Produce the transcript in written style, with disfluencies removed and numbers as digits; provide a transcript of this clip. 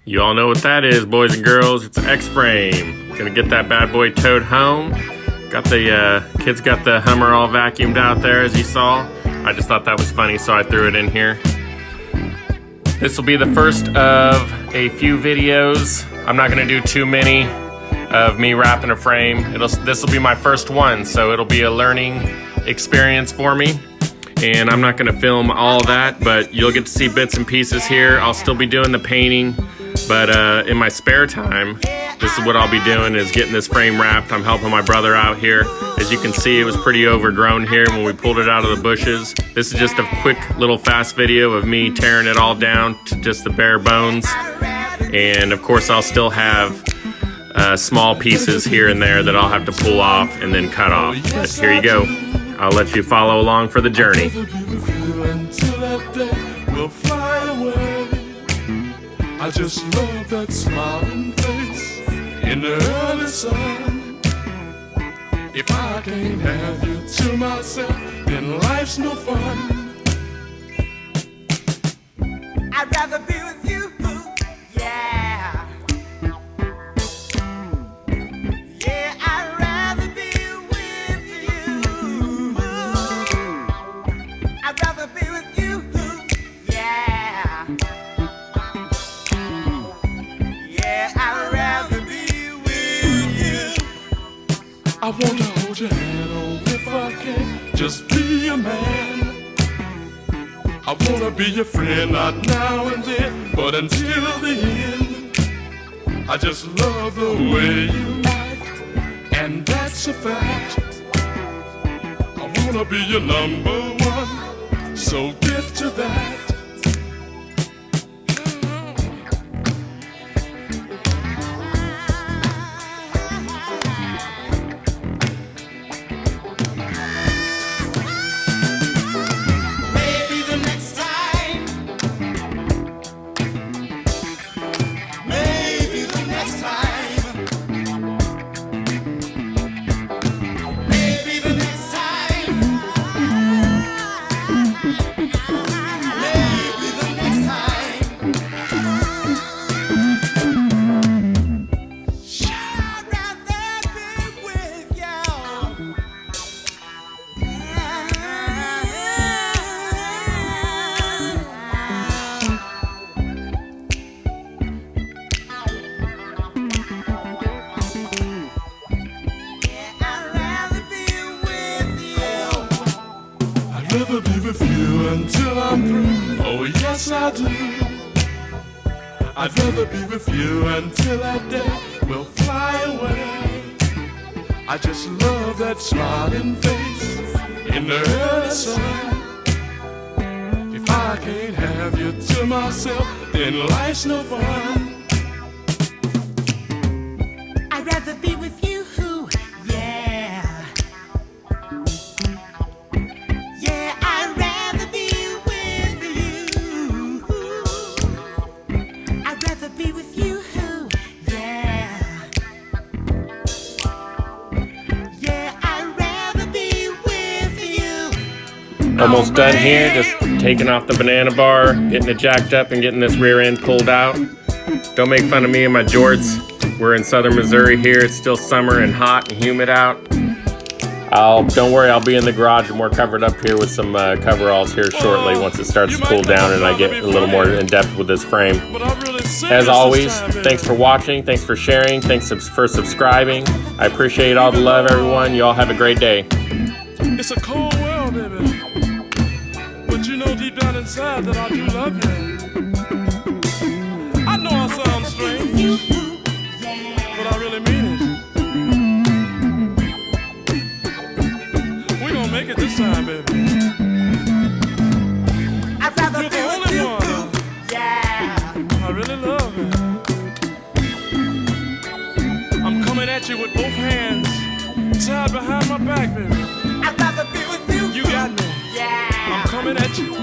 You all know what that is, boys and girls. It's an X Frame. Gonna get that bad boy towed home. Got the kids got the Hummer all vacuumed out there, as you saw. I just thought that was funny, so I threw it in here. This will be the first of a few videos. I'm not gonna do too many of me wrapping a frame. This will be my first one, so it'll be a learning experience for me. And I'm not gonna film all that, but you'll get to see bits and pieces here. I'll still be doing the painting, but in my spare time, this is what I'll be doing, is getting this frame wrapped. I'm helping my brother out here. As you can see, it was pretty overgrown here when we pulled it out of the bushes. This is just a quick little fast video of me tearing it all down to just the bare bones. And of course, I'll still have small pieces here and there that I'll have to pull off and then cut off. But here you go. I'll let you follow along for the journey. I just love that smiling face in the early sun. If I can't have you to myself, then life's no fun. I'd rather be with you, yeah. Yeah, I'd rather be with you. I'd rather be with you, yeah. Yeah, I'd rather be with you. I want to hold your hand, oh, if I can just be a man. I wanna be your friend, not now and then, but until the end. I just love the way you act, and that's a fact. I wanna be your number one, so get to that. I'd rather be with you until I'm through. Oh yes I do. I'd rather be with you until that day will fly away. I just love that smiling face in the early sun. If I can't have you to myself, then life's no fun. I'd rather be with you, yeah. Yeah, I'd rather be with you. I'd rather be with you, yeah. Yeah, I'd rather be with you. Almost done here, just taking off the banana bar, getting it jacked up and getting this rear end pulled out. Don't make fun of me and my jorts. We're in southern Missouri here. It's still summer and hot and humid out. Don't worry, I'll be in the garage and more covered up here with some coveralls here shortly once it starts to cool down and I get a little more in depth with this frame. As always, thanks for watching, thanks for sharing, thanks for subscribing. I appreciate all the love, everyone. You all have a great day. It's a cold world, baby, but you know deep down inside that I do love you. I know I sound strange, but I really mean it. We gonna make it this time, baby. I'd rather You're be the with only you, one yeah. I really love it. I'm coming at you with both hands tied behind my back, baby. I'd rather be with you, You got me. yeah. I'm coming at you.